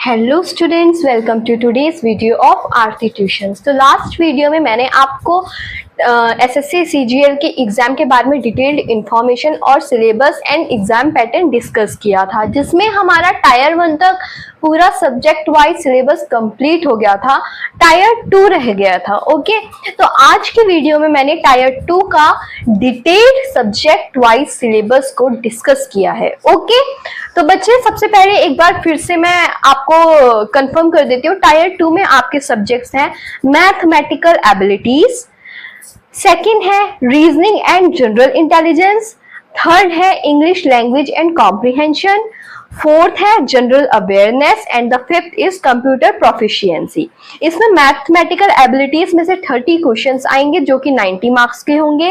Hello students, welcome to today's video of Aarti tuitions. तो last video में मैंने आपको एसएससी सीजीएल के एग्जाम के बारे में डिटेल्ड इंफॉर्मेशन और syllabus and exam pattern discuss किया था, जिसमें हमारा टायर 1 तक पूरा सब्जेक्ट वाइज सिलेबस कंप्लीट हो गया था, टायर 2 रह गया था। ओके, तो आज के वीडियो में मैंने टायर 2 का डिटेल्ड सब्जेक्ट वाइज सिलेबस को डिस्कस किया है। ओके, तो बच्चे सबसे पहले एक बार फिर से मैं आपको कंफर्म कर देती हूँ। टायर 2 में आपके सब्जेक्ट्स हैं मैथमेटिकल एबिलिटीज, सेकंड है reasoning and general intelligence, third है English language and comprehension, fourth है general awareness and the fifth is computer proficiency. इसमें मैथमेटिकल एबिलिटीज में से 30 क्वेश्चंस आएंगे जो कि 90 मार्क्स के होंगे।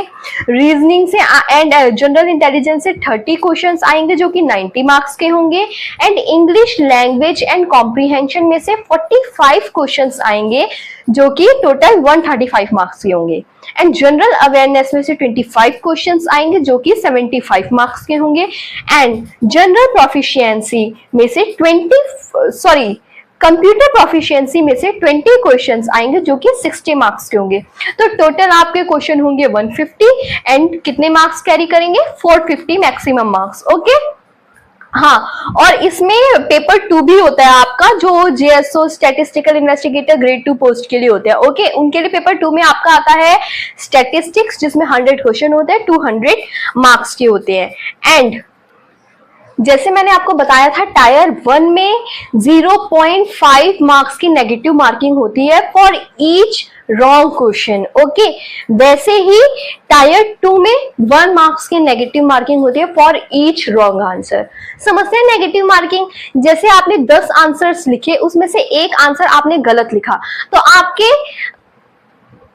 रीजनिंग से एंड जनरल इंटेलिजेंस से 30 क्वेश्चंस आएंगे जो कि 90 मार्क्स के होंगे। And English language and comprehension में से 45 क्वेश्चंस आएंगे जो कि टोटल 135 मार्क्स के होंगे। एंड जनरल अवेयरनेस में से 25 क्वेश्चंस आएंगे जो कि 75 मार्क्स के होंगे। एंड जनरल प्रोफिशिएंसी में से कंप्यूटर प्रोफिशिएंसी में से 20 क्वेश्चंस आएंगे जो कि 60 मार्क्स के होंगे। तो टोटल आपके क्वेश्चन होंगे 150 एंड कितने मार्क्स कैरी करेंगे? 450 मैक्सिमम मार्क्स। ओके, हाँ, और इसमें पेपर 2 भी होता है आपका, जो JSO statistical investigator grade 2 post के लिए होते हैं। ओके, उनके लिए पेपर 2 में आपका आता है स्टैटिस्टिक्स, जिसमें 100 क्वेश्चन होते हैं, 200 मार्क्स के होते हैं। एंड जैसे मैंने आपको बताया था, टायर 1 में 0.5 मार्क्स की नेगेटिव मार्किंग होती है for each wrong question. Okay, वैसे ही टायर 2 में 1 मार्क्स की नेगेटिव मार्किंग होती है फॉर ईच रॉन्ग आंसर। समझते हैं नेगेटिव मार्किंग? जैसे आपने 10 आंसर्स लिखे, उसमें से एक आंसर आपने गलत लिखा, तो आपके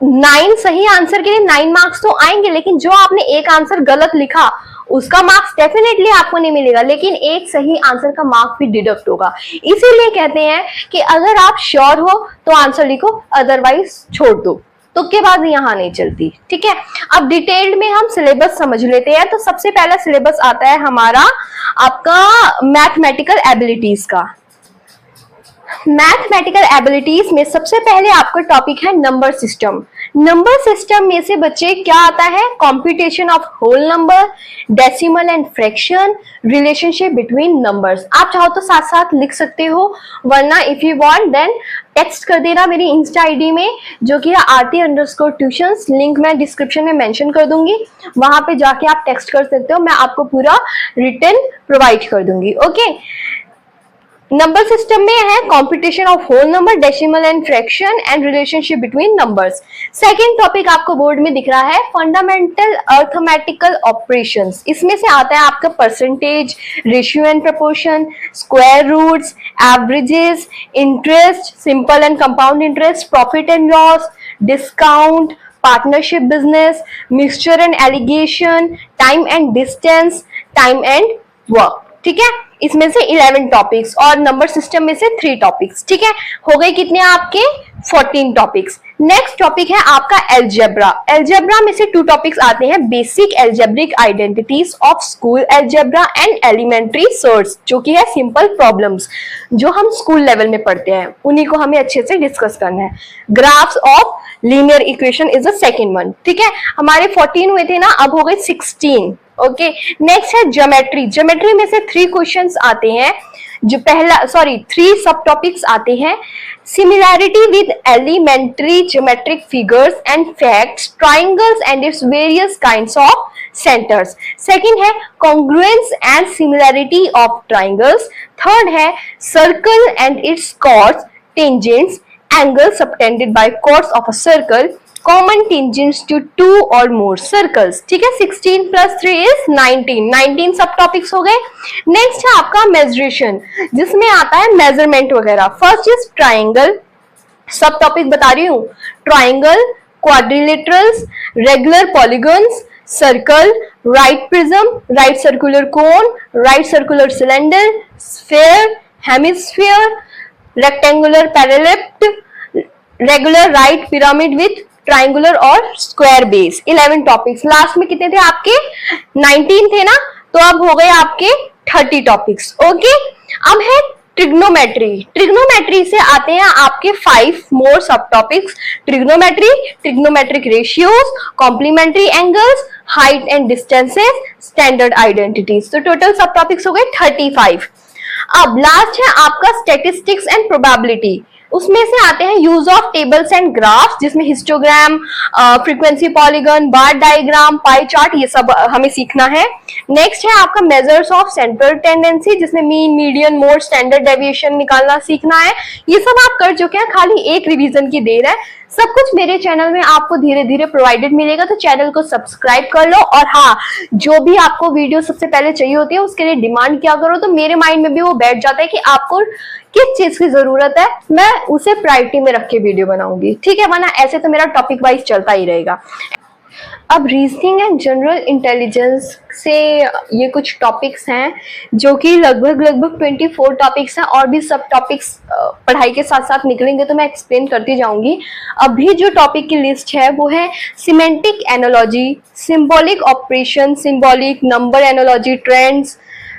9 सही आंसर के लिए 9 मार्क्स तो आएंगे, लेकिन जो आपने एक आंसर गलत लिखा उसका मार्क्स डेफिनेटली आपको नहीं मिलेगा, लेकिन एक सही आंसर का मार्क्स भी डिडक्ट होगा। इसीलिए कहते हैं कि अगर आप श्योर हो तो आंसर लिखो, अदरवाइज छोड़ दो। तो के बाद यहां नहीं चलती। ठीक है, अब डिटेल्ड में हम सिलेबस समझ लेते हैं। तो सबसे पहला सिलेबस आता है हमारा आपका मैथमेटिकल एबिलिटीज का। मैथमेटिकल एबिलिटीज में सबसे पहले आपका टॉपिक है नंबर सिस्टम। नंबर सिस्टम में से बच्चे क्या आता है? Computation of whole number, decimal and fraction, relationship between numbers. आप चाहो तो साथ साथ लिख सकते हो, वरना if you want then text कर देना मेरी इंस्टा आईडी में, जो कि @RT_tuitions, लिंक मैं डिस्क्रिप्शन में मेंशन कर दूंगी। वहां पे जाके आप टेक्स्ट कर सकते हो, मैं आपको पूरा रिटन प्रोवाइड कर दूंगी। ओके, नंबर सिस्टम में है computation of whole number, decimal and fraction and relationship between numbers. Second topic आपको बोर्ड में दिख रहा है फंडामेंटल अर्थमेटिकल ऑपरेशंस। इसमें से आता है आपका percentage, ratio and proportion, square roots, averages, interest, simple and compound interest, profit and loss, discount, partnership business, mixture and alligation, time and distance, time and work. ठीक है, इसमें से 11 टॉपिक्स और नंबर सिस्टम में से 3 टॉपिक्स। ठीक है, हो गए कितने आपके? 14 टॉपिक्स। नेक्स्ट टॉपिक है आपका एल्जेब्रा। एल्जेब्रा में से 2 टॉपिक्स आते हैं, basic algebraic identities of school algebra and elementary surds, जो कि है सिंपल प्रॉब्लम्स जो हम स्कूल लेवल में पढ़ते हैं, उन्हीं को हमें अच्छे से डिस्कस करना है। Graphs of linear equation is the second one. ठीक है, हमारे 14 हुए थे ना, अब हो गए 16। ओके, नेक्स्ट है ज्योमेट्री। ज्योमेट्री में से 3 क्वेश्चंस आते हैं, जो 3 सब टॉपिक्स आते हैं। Similarity with elementary geometric figures and facts, triangles and its various kinds of centres. Second है congruence and similarity of triangles. Third है circle and its chords, tangents, angle subtended by chords of a circle, common tangents to 2 or more circles। ठीक है, 16 + 3 is 19 सब topics हो गए। Next है आपका मेजरेशन, जिसमें आता है मेजरमेंट वगैरह। फर्स्ट इज ट्राइंगल, सब टॉपिक बता रही हूँ। Triangle, quadrilaterals, regular polygons, circle, right prism, right circular cone, right circular cylinder, sphere, hemisphere, rectangular parallelepiped, regular right pyramid with triangular और स्क्वायर बेस। 11 टॉपिक्स। लास्ट में कितने थे आपके? 19 थे ना, तो अब हो गए आपके 30 टॉपिक्स। ओके, अब है ट्रिग्नोमेट्री, ट्रिग्नोमेट्री से आते हैं आपके 5 more sub topics, trigonometry, trigonometric ratios, complementary angles, height and distances, standard identities. तो टोटल सब टॉपिक्स हो गए 35। अब लास्ट है आपका स्टैटिस्टिक्स एंड प्रोबेबिलिटी, उसमें से आते हैं use of tables and graphs, जिसमें हिस्टोग्राम, फ्रीक्वेंसी पॉलीगन, बार डायग्राम, पाई चार्ट, ये सब हमें सीखना है। नेक्स्ट है आपका मेजर्स ऑफ सेंट्रल टेंडेंसी, जिसमें mean, median, mode, standard deviation निकालना सीखना है। ये सब आप कर चुके हैं, खाली एक रिवीजन की देर है। सब कुछ मेरे चैनल में आपको धीरे धीरे प्रोवाइडेड मिलेगा, तो चैनल को सब्सक्राइब कर लो। और हाँ, जो भी आपको वीडियो सबसे पहले चाहिए होती है उसके लिए डिमांड क्या करो, तो मेरे माइंड में भी वो बैठ जाता है कि आपको किस चीज की जरूरत है, मैं उसे प्रायोरिटी में रख के वीडियो बनाऊंगी, ठीक है, वरना ऐसे तो मेरा टॉपिक वाइज चलता ही रहेगा। अब रीजनिंग एंड जनरल इंटेलिजेंस से ये कुछ टॉपिक्स हैं जो कि लगभग 24 टॉपिक्स हैं, और भी सब टॉपिक्स पढ़ाई के साथ साथ निकलेंगे तो मैं एक्सप्लेन करती जाऊंगी। अभी जो टॉपिक की लिस्ट है वो है semantic analogy, symbolic operation, symbolic number analogy, trends,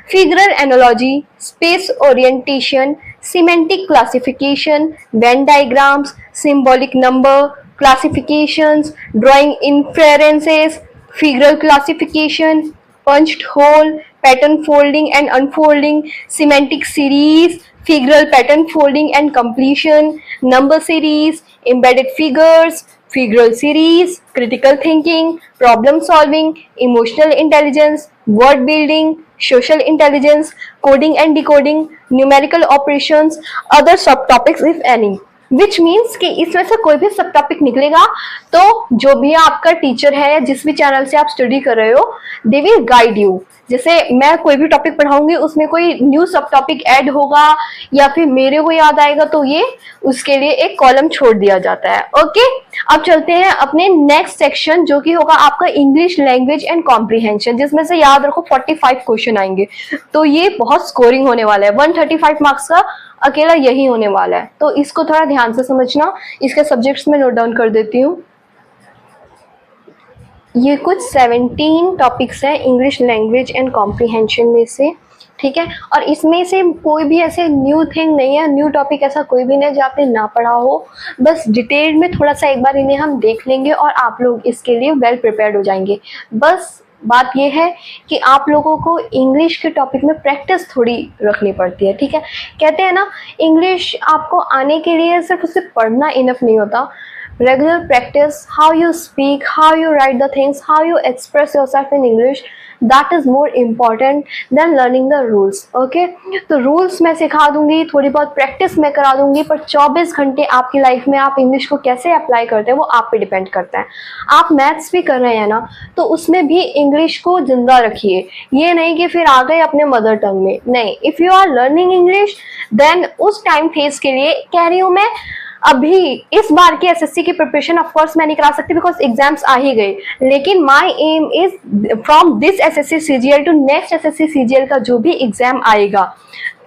figural analogy, space orientation, semantic classification, Venn diagrams, symbolic number classifications, drawing inferences, figural classification, punched hole, pattern folding and unfolding, semantic series, figural pattern folding and completion, number series, embedded figures, figural series, critical thinking, problem solving, emotional intelligence, word building, social intelligence, coding and decoding, numerical operations, other subtopics if any। Which means कि इसमें से कोई भी सब topic निकलेगा तो जो भी आपका टीचर है या जिस भी चैनल से आप स्टडी कर रहे हो, दे विल गाइड यू। जैसे मैं कोई भी टॉपिक पढ़ाऊंगी उसमें कोई न्यू सब टॉपिक ऐड होगा या फिर मेरे को याद आएगा तो ये उसके लिए एक कॉलम छोड़ दिया जाता है। ओके, अब चलते हैं अपने नेक्स्ट सेक्शन जो कि होगा आपका इंग्लिश लैंग्वेज एंड कॉम्प्रीहेंशन, जिसमें से याद रखो 45 क्वेश्चन आएंगे। तो ये बहुत स्कोरिंग होने वाला है, 135 मार्क्स का अकेला यही होने वाला है, तो इसको थोड़ा ध्यान से समझना। इसके सब्जेक्ट्स में नोट डाउन कर देती हूँ। ये कुछ 17 टॉपिक्स हैं इंग्लिश लैंग्वेज एंड कॉम्प्रीहेंशन में से, ठीक है। और इसमें से कोई भी ऐसे न्यू थिंग नहीं है, न्यू टॉपिक ऐसा कोई भी नहीं जो आपने ना पढ़ा हो। बस डिटेल में थोड़ा सा एक बार इन्हें हम देख लेंगे और आप लोग इसके लिए वेल प्रिपेयर्ड हो जाएंगे। बस बात यह है कि आप लोगों को इंग्लिश के टॉपिक में प्रैक्टिस थोड़ी रखनी पड़ती है, ठीक है। कहते हैं ना, इंग्लिश आपको आने के लिए सिर्फ उसे पढ़ना इनफ नहीं होता, regular practice, how you speak, how you right the things, how you express yourself in English, that is more important than learning the rules. Okay, तो रूल्स मैं सिखा दूंगी, थोड़ी बहुत प्रैक्टिस मैं करा दूंगी, पर 24 घंटे आपकी लाइफ में आप इंग्लिश को कैसे अप्लाई करते हैं वो आप पे डिपेंड करता है। आप मैथ्स भी कर रहे हैं ना, तो उसमें भी इंग्लिश को जिंदा रखिए। ये नहीं कि फिर आ गए अपने मदर टंग में, नहीं। If you are learning English then उस टाइम फेज के लिए कह रही हूँ मैं, अभी इस बार की एसएससी की प्रिपरेशन ऑफ कोर्स मैं नहीं करा सकती बिकॉज एग्जाम्स आ ही गए, लेकिन my aim is from this SSC CGL to next SSC CGL का जो भी एग्जाम आएगा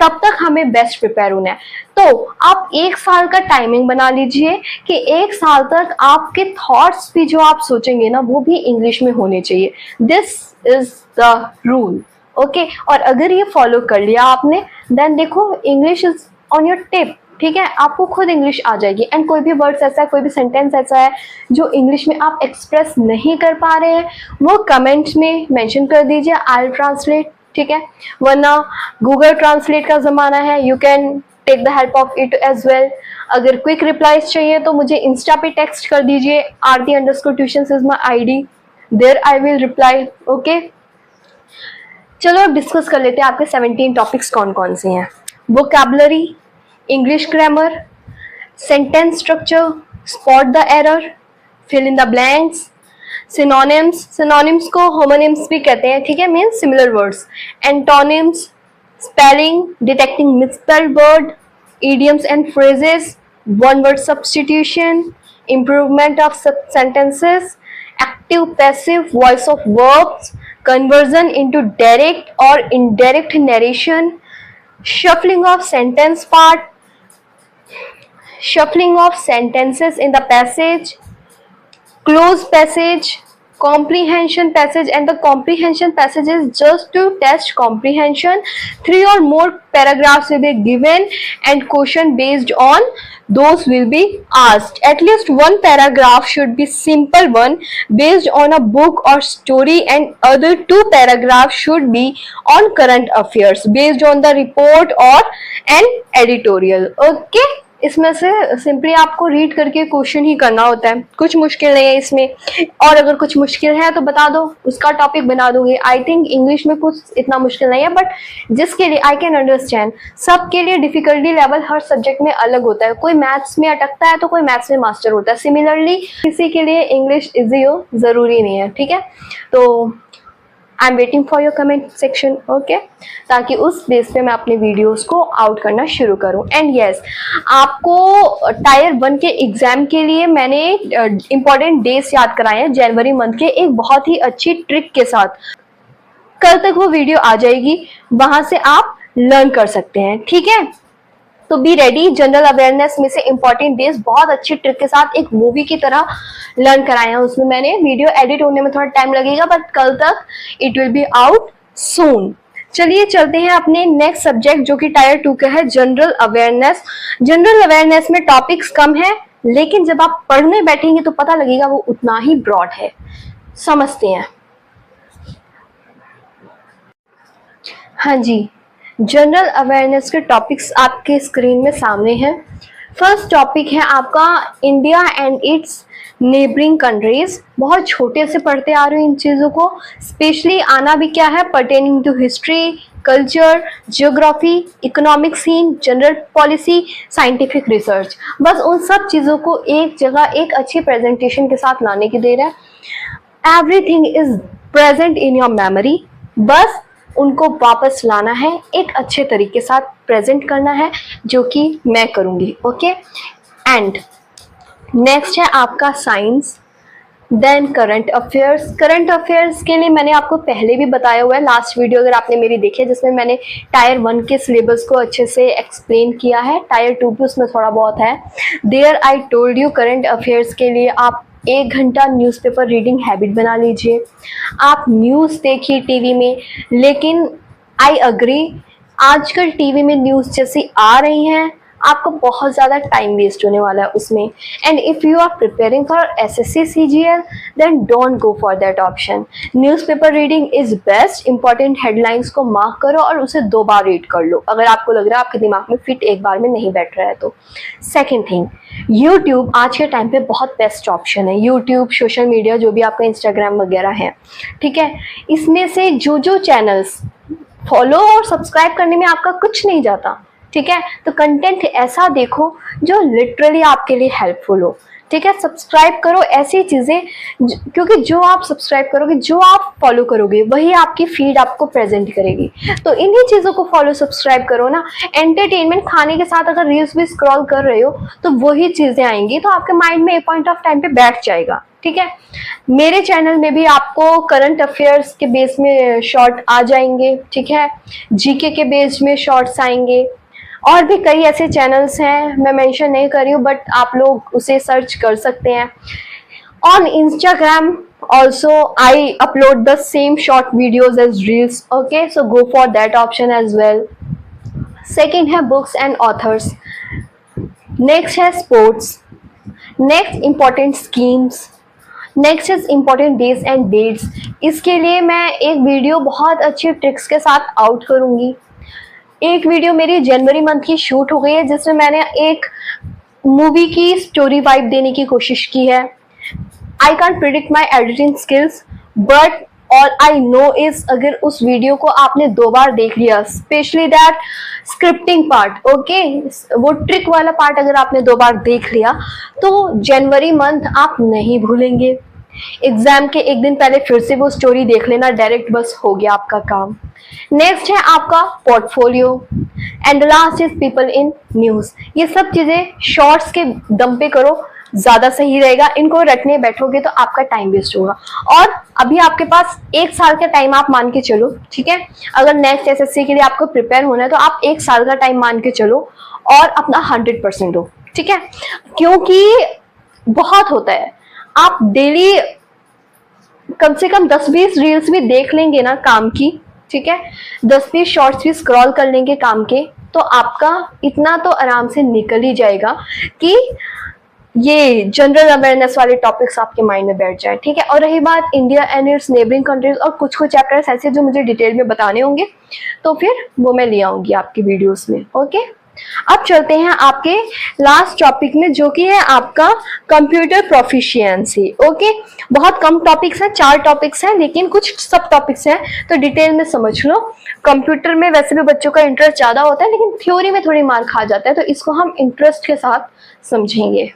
तब तक हमें बेस्ट प्रिपेयर होना है। तो आप 1 साल का टाइमिंग बना लीजिए कि 1 साल तक आपके थॉट्स भी जो आप सोचेंगे ना वो भी इंग्लिश में होने चाहिए। This is the rule, okay. और अगर ये फॉलो कर लिया आपने देन देखो English is on your tip, ठीक है, आपको खुद इंग्लिश आ जाएगी। एंड कोई भी वर्ड्स ऐसा है, कोई भी सेंटेंस ऐसा है जो इंग्लिश में आप एक्सप्रेस नहीं कर पा रहे हैं वो कमेंट्स में मेंशन कर दीजिए, आई विल ट्रांसलेट, ठीक है। वरना गूगल ट्रांसलेट का ज़माना है, you can take the help of it as well. अगर क्विक रिप्लाईज चाहिए तो मुझे इंस्टा पे टेक्स्ट कर दीजिए, RT_tuitions is my ID, there I will reply, okay. चलो अब डिस्कस कर लेते हैं आपके 17 टॉपिक्स कौन कौन से हैं। Vocabulary, English grammar, sentence structure, spot the error, fill in the blanks, synonyms, synonyms को homonyms भी कहते हैं, ठीक है, means similar words, antonyms, spelling, detecting misspelled word, idioms and phrases, one word substitution, improvement of sentences, active passive voice of verbs, conversion into direct or indirect narration, shuffling of sentence part, shuffling of sentences in the passage, close passage, comprehension passage, and the comprehension passage is just to test comprehension. 3 or more paragraphs will be given and question based on those will be asked. At least one paragraph should be simple one based on a book or story, and other 2 paragraphs should be on current affairs based on the report or an editorial. Okay, इसमें से simply आपको read करके question ही करना होता है, कुछ मुश्किल नहीं है इसमें। और अगर कुछ मुश्किल है तो बता दो, उसका टॉपिक बना दूंगी। आई थिंक इंग्लिश में कुछ इतना मुश्किल नहीं है, बट जिसके लिए आई कैन अंडरस्टैंड, सबके लिए डिफिकल्टी लेवल हर सब्जेक्ट में अलग होता है। कोई मैथ्स में अटकता है तो कोई मैथ्स में मास्टर होता है। सिमिलरली किसी के लिए इंग्लिश इजी हो जरूरी नहीं है, ठीक है। तो I am waiting for your comment section, okay, ताकि उस बेस पे मैं अपने वीडियोस को आउट करना शुरू करूं। एंड यस, आपको टायर 1 के एग्जाम के लिए मैंने इंपॉर्टेंट डेज याद कराए हैं जनवरी मंथ के, एक बहुत ही अच्छी ट्रिक के साथ। कल तक वो वीडियो आ जाएगी, वहां से आप लर्न कर सकते हैं, ठीक है। तो बी रेडी, जनरल अवेयरनेस में से इंपॉर्टेंट डेज बहुत अच्छी ट्रिक के साथ एक मूवी की तरह लर्न कराए हैं। उसमें मैंने वीडियो एडिट होने में थोड़ा टाइम लगेगा, बट कल तक it will be out soon. चलिए चलते हैं अपने नेक्स्ट सब्जेक्ट जो कि टायर 2 का है, जनरल अवेयरनेस। जनरल अवेयरनेस में टॉपिक्स कम है, लेकिन जब आप पढ़ने बैठेंगे तो पता लगेगा वो उतना ही ब्रॉड है। समझते हैं। हाँ जी, जनरल अवेयरनेस के टॉपिक्स आपके स्क्रीन में सामने हैं। फर्स्ट टॉपिक है आपका India and it's neighbouring countries. बहुत छोटे से पढ़ते आ रहे हो इन चीज़ों को, स्पेशली आना भी क्या है, pertaining to history, culture, geography, economic scene, general policy, scientific research. बस उन सब चीज़ों को एक जगह एक अच्छी प्रेजेंटेशन के साथ लाने की देर है। Everything is present in your memory, बस उनको वापस लाना है, एक अच्छे तरीके साथ प्रेजेंट करना है, जो कि मैं करूँगी, ओके। एंड नेक्स्ट है आपका science, then current affairs. Current affairs के लिए मैंने आपको पहले भी बताया हुआ है, लास्ट वीडियो अगर आपने मेरी देखी है, जिसमें मैंने टायर 1 के सिलेबस को अच्छे से एक्सप्लेन किया है। टायर 2 भी उसमें थोड़ा बहुत है। There I told you, current affairs के लिए आप 1 घंटा न्यूज़पेपर रीडिंग हैबिट बना लीजिए। आप न्यूज़ देखिए टीवी में, लेकिन आई अग्री, आजकल टीवी में न्यूज़ जैसी आ रही हैं, आपको बहुत ज़्यादा टाइम वेस्ट होने वाला है उसमें। And if you are preparing for SSC CGL, then don't go for that option. Newspaper reading is best. Important headlines को मार्क करो और उसे 2 बार रीड कर लो, अगर आपको लग रहा है आपके दिमाग में फिट एक बार में नहीं बैठ रहा है तो। सेकेंड थिंग, यूट्यूब आज के टाइम पे बहुत बेस्ट ऑप्शन है। यूट्यूब, सोशल मीडिया, जो भी आपका इंस्टाग्राम वगैरह है, ठीक है, इसमें से जो चैनल्स फॉलो और सब्सक्राइब करने में आपका कुछ नहीं जाता, ठीक है। तो कंटेंट ऐसा देखो जो लिटरली आपके लिए हेल्पफुल हो, ठीक है। सब्सक्राइब करो ऐसी चीज़ें, क्योंकि जो आप सब्सक्राइब करोगे, जो आप फॉलो करोगे, वही आपकी फीड आपको प्रेजेंट करेगी। तो इन्हीं चीज़ों को फॉलो सब्सक्राइब करो ना। एंटरटेनमेंट खाने के साथ अगर रील्स भी स्क्रॉल कर रहे हो तो वही चीज़ें आएंगी, तो आपके माइंड में एक पॉइंट ऑफ टाइम पे बैठ जाएगा, ठीक है। मेरे चैनल में भी आपको करंट अफेयर्स के बेस में शॉर्ट आ जाएंगे, ठीक है। जीके के बेस में शॉर्ट्स आएंगे, और भी कई ऐसे चैनल्स हैं, मैं मेंशन नहीं कर रही हूँ, बट आप लोग उसे सर्च कर सकते हैं। On Instagram also I upload the same short videos as reels, okay, so go for that option as well. Second है बुक्स एंड ऑथर्स। नेक्स्ट है sports. Next important schemes. Next is important days and dates. इसके लिए मैं एक video बहुत अच्छी tricks के साथ आउट करूँगी। एक वीडियो मेरी जनवरी मंथ की शूट हो गई है, जिसमें मैंने एक मूवी की स्टोरी वाइब देने की कोशिश की है। I can't predict my editing skills, but all I know is, अगर उस वीडियो को आपने 2 बार देख लिया, specially that scripting part, okay, वो ट्रिक वाला पार्ट अगर आपने 2 बार देख लिया, तो जनवरी मंथ आप नहीं भूलेंगे। एग्जाम के एक दिन पहले फिर से वो स्टोरी देख लेना, डायरेक्ट, बस हो गया आपका काम। नेक्स्ट है आपका portfolio, and last is people in news. ये सब चीजें शॉर्ट्स के दम पे करो, ज्यादा सही रहेगा। इनको रटने बैठोगे तो आपका टाइम वेस्ट होगा। और अभी आपके पास 1 साल का टाइम आप मान के चलो, ठीक है। अगर नेक्स्ट एसएससी के लिए आपको प्रिपेयर होना है तो आप 1 साल का टाइम मान के चलो और अपना 100% दो, ठीक है। क्योंकि बहुत होता है, आप डेली कम से कम 10-20 रील्स भी देख लेंगे ना काम की, ठीक है, 10-20 शॉर्ट्स भी स्क्रॉल कर लेंगे काम के, तो आपका इतना तो आराम से निकल ही जाएगा कि ये जनरल अवेयरनेस वाले टॉपिक्स आपके माइंड में बैठ जाए, ठीक है। और रही बात India and it's neighbouring countries और कुछ कुछ चैप्टर्स ऐसे जो मुझे डिटेल में बताने होंगे, तो फिर वो मैं ले आऊंगी आपकी वीडियोस में, ओके। अब चलते हैं आपके लास्ट टॉपिक में, जो कि है आपका कंप्यूटर प्रोफिशिएंसी, ओके। बहुत कम टॉपिक्स हैं, 4 टॉपिक्स हैं, लेकिन कुछ सब टॉपिक्स हैं, तो डिटेल में समझ लो। कंप्यूटर में वैसे भी बच्चों का इंटरेस्ट ज्यादा होता है, लेकिन थ्योरी में थोड़ी मार खा जाता है, तो इसको हम इंटरेस्ट के साथ समझेंगे।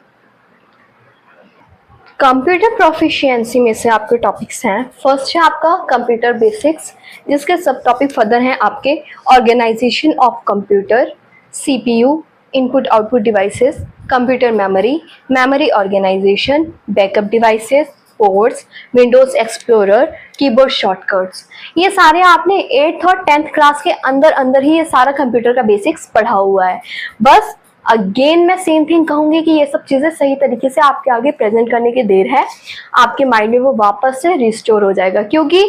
कंप्यूटर प्रोफिशिएंसी में से आपके टॉपिक्स हैं, फर्स्ट है आपका कंप्यूटर बेसिक्स, जिसके सब टॉपिक फर्दर हैं आपके organisation of computer, CPU, input output devices, computer memory, memory organisation, backup devices, ports, Windows Explorer, keyboard shortcuts. ये सारे आपने 8th और 10th क्लास के अंदर अंदर ही ये सारा कंप्यूटर का बेसिक्स पढ़ा हुआ है। बस अगेन मैं सेम थिंग कहूंगी कि ये सब चीजें सही तरीके से आपके आगे प्रेजेंट करने की देर है, आपके माइंड में वो वापस से रिस्टोर हो जाएगा, क्योंकि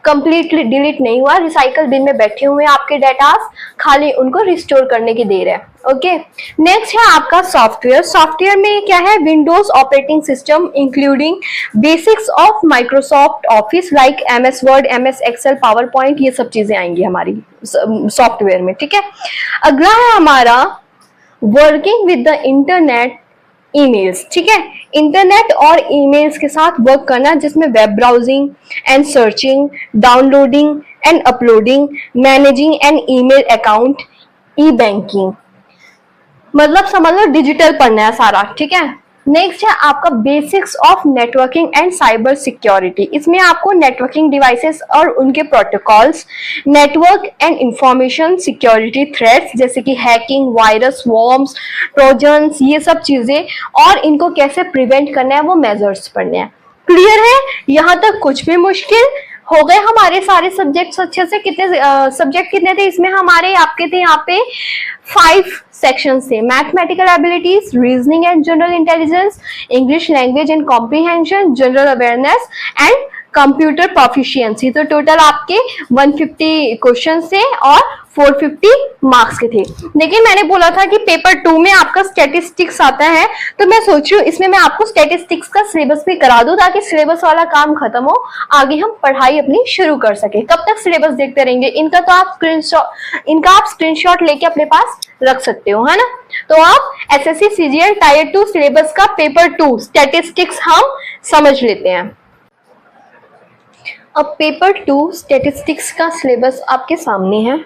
कंप्लीटली डिलीट नहीं हुआ, रिसाइकल बिन में बैठे हुए हैं आपके डेटास, खाली उनको रिस्टोर करने की देर है, ओके। नेक्स्ट है आपका सॉफ्टवेयर। सॉफ्टवेयर में क्या है, Windows operating system including basics of Microsoft Office like MS Word, MS Excel, PowerPoint, ये सब चीजें आएंगी हमारी सॉफ्टवेयर में, ठीक है। अगला है हमारा working with the internet, emails, ठीक है, इंटरनेट और ईमेल्स के साथ वर्क करना, जिसमें web browsing and searching, downloading and uploading, managing and email account, E banking, मतलब समझ लो डिजिटल पढ़ना है सारा, ठीक है। नेक्स्ट है आपका basics of networking and cyber security. इसमें आपको नेटवर्किंग डिवाइसेस और उनके protocols, network and information security threats जैसे कि हैकिंग, वायरस, वॉर्म्स, ट्रोजन्स, ये सब चीजें, और इनको कैसे प्रिवेंट करना है वो मेजर्स पढ़ने हैं। क्लियर है? यहाँ तक कुछ भी मुश्किल हो गए हमारे सारे सब्जेक्ट्स अच्छे से। कितने सब्जेक्ट कितने थे इसमें हमारे? आपके थे यहाँ पे 5 सेक्शन थे, mathematical abilities, reasoning and general intelligence, English language and comprehension, general awareness and computer proficiency. तो टोटल आपके 150 क्वेश्चन थे और 450 मार्क्स के थे। लेकिन मैंने बोला था कि पेपर 2 में आपका स्टैटिस्टिक्स आता है, तो मैं सोच रही हूँ इसमें मैं आपको स्टैटिस्टिक्स का सिलेबस भी करा दूं, ताकि सिलेबस वाला काम खत्म हो, आगे हम पढ़ाई अपनी शुरू कर सके। कब तक सिलेबस देखते रहेंगे? इनका आप स्क्रीनशॉट लेके अपने पास रख सकते हो, है ना। तो आप SSC CGL टायर 2 सिलेबस का पेपर 2 स्टैटिस्टिक्स हम समझ लेते हैं। अब पेपर 2 स्टैटिस्टिक्स का सिलेबस आपके सामने है,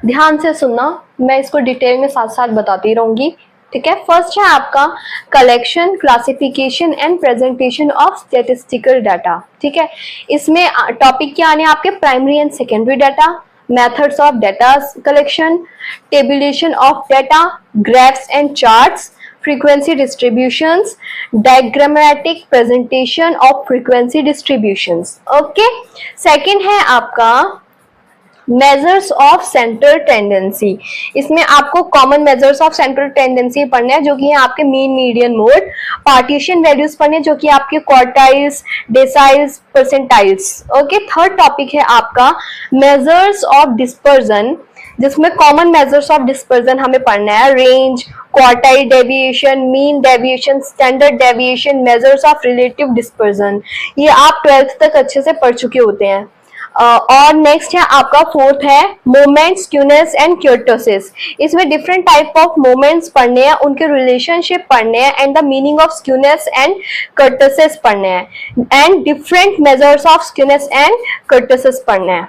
ध्यान से सुनना, मैं इसको डिटेल में साथ साथ बताती रहूंगी, ठीक है। फर्स्ट है आपका collection, classification and presentation of statistical data, ठीक है। इसमें टॉपिक क्या आने आपके? Primary and secondary data, methods of data collection, tabulation of data, graphs and charts, frequency distributions, diagrammatic presentation of frequency distributions, okay। Second है आपका measures of central tendency. इसमें आपको common measures of central tendency पढ़ने हैं, जो कि है आपके mean, median, mode, partition values पढ़ने, जो कि आपके quartiles, deciles, percentiles, okay. Third topic है आपका मेजर्स ऑफ डिस्पर्जन, जिसमें कॉमन मेजर्स ऑफ डिस्पर्जन हमें पढ़ना है, range, quartile deviation, mean deviation, standard deviation, measures of relative dispersion. ये आप 12th तक अच्छे से पढ़ चुके होते हैं। और नेक्स्ट है आपका फोर्थ है मोमेंट्स, स्क्यूनेस एंड कर्टोसिस। इसमें डिफरेंट टाइप ऑफ मोमेंट्स पढ़ने हैं, उनके रिलेशनशिप पढ़ने हैं, and the meaning of skewness and kurtosis पढ़ने हैं, and different measures of skewness and kurtosis पढ़ने हैं।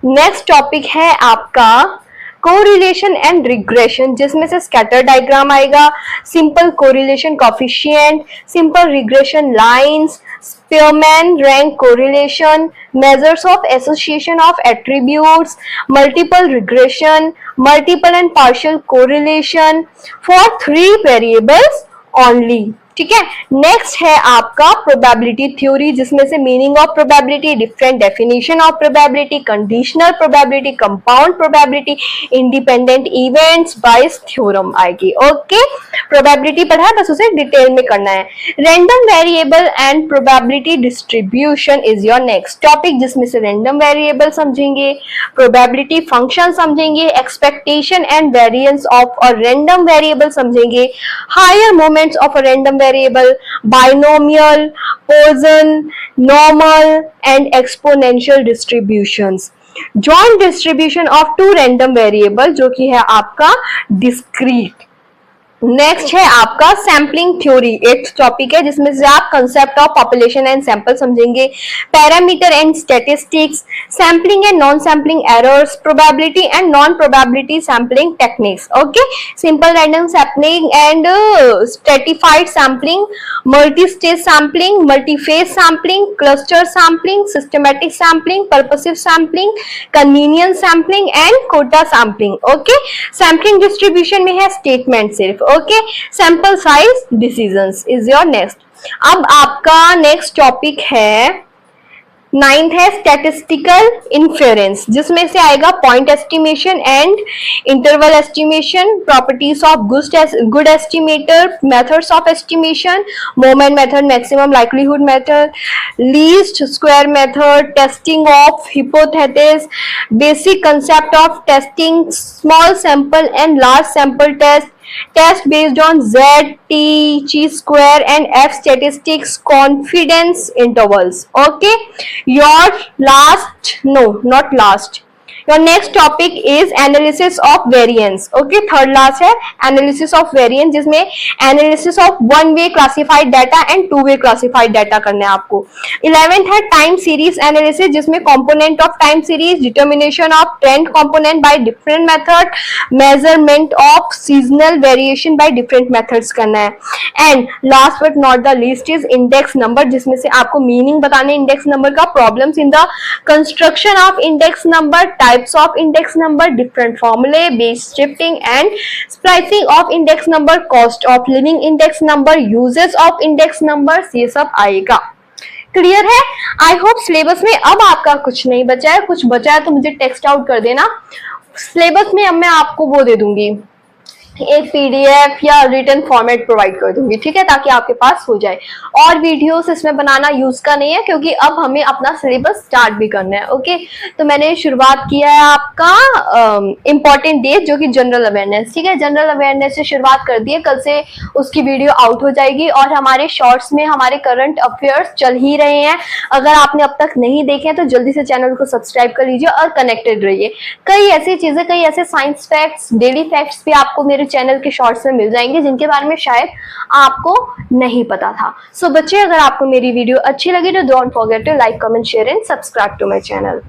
नेक्स्ट टॉपिक है आपका कोरिलेशन एंड रिग्रेशन, जिसमें से स्कैटर डायग्राम आएगा, simple correlation coefficient, simple regression lines, Spearman rank correlation, measures of association of attributes, multiple regression, multiple and partial correlation for 3 variables only, ठीक है। Next है आपका probability theory, जिसमें से meaning of probability, different definition of probability, conditional probability, compound probability, independent events, bias theorem आएगी। Okay, probability पढ़ा है, बस उसे डिटेल में करना है। Random variable and probability distribution is your next topic, जिसमें से रैंडम वेरिएबल समझेंगे, प्रोबेबिलिटी फंक्शन समझेंगे, expectation and variance of a random variable समझेंगे, higher moments of a random variable, binomial, Poisson, normal and exponential distributions, joint distribution of two random variable जो कि है आपका discrete. Next है आपका sampling theory, एक topic है जिसमें से आप concept of population and sample समझेंगे, parameter and statistics, sampling and non sampling errors, probability and non probability sampling techniques. Okay, simple random sampling and stratified sampling, multi stage sampling, multiphase sampling, cluster sampling, systematic sampling, purposive sampling, convenience sampling and quota sampling. Okay, sampling distribution में है statement सिर्फ। Okay, sample size decisions is your next. अब आपका next topic है 9th है statistical inference, जिसमें से आएगा point estimation and interval estimation, properties of good estimator, methods of estimation, moment method, maximum likelihood method, least square method, testing of hypothesis, basic concept of testing, small sample and large sample test, test based on Z, T, chi square and F statistics, confidence intervals. Okay, your last, no, not last, your next topic is analysis of variance. Okay, third last है analysis of variance, जिसमें analysis of one way classified data and two way classified data करने हैं आपको। 11th है time series analysis, जिसमें component of time series, determination of trend component by different method, measurement of seasonal variation by different methods करना है। and last but not the least is index number, जिसमें से आपको meaning बताने index number का, problems in the construction of index number, types of index number, different formulae, base shifting and splicing of index number, cost of living index number, uses of index numbers, ये सब आएगा। Clear है? I hope syllabus में अब आपका कुछ नहीं बचा है, कुछ बचा है तो मुझे टेक्स्ट आउट कर देना। सिलेबस में अब मैं आपको वो दे दूंगी, एक पीडीएफ या रिटन फॉर्मेट प्रोवाइड कर दूंगी, ठीक है, ताकि आपके पास हो जाए। और वीडियोस इसमें बनाना यूज का नहीं है, क्योंकि अब हमें अपना सिलेबस स्टार्ट भी करना है। ओके, तो मैंने शुरुआत किया है आपका इंपॉर्टेंट डेज, जो कि जनरल अवेयरनेस, ठीक है, जनरल अवेयरनेस से शुरुआत कर दी है। कल से उसकी वीडियो आउट हो जाएगी और हमारे शॉर्ट्स में हमारे करंट अफेयर्स चल ही रहे हैं। अगर आपने अब तक नहीं देखे हैं तो जल्दी से चैनल को सब्सक्राइब कर लीजिए और कनेक्टेड रहिए। कई ऐसी चीजें, कई ऐसे साइंस फैक्ट्स, डेली फैक्ट्स भी आपको मेरे चैनल के शॉर्ट्स में मिल जाएंगे, जिनके बारे में शायद आपको नहीं पता था। सो बच्चे, अगर आपको मेरी वीडियो अच्छी लगी तो don't forget to like, comment, share and subscribe to my channel.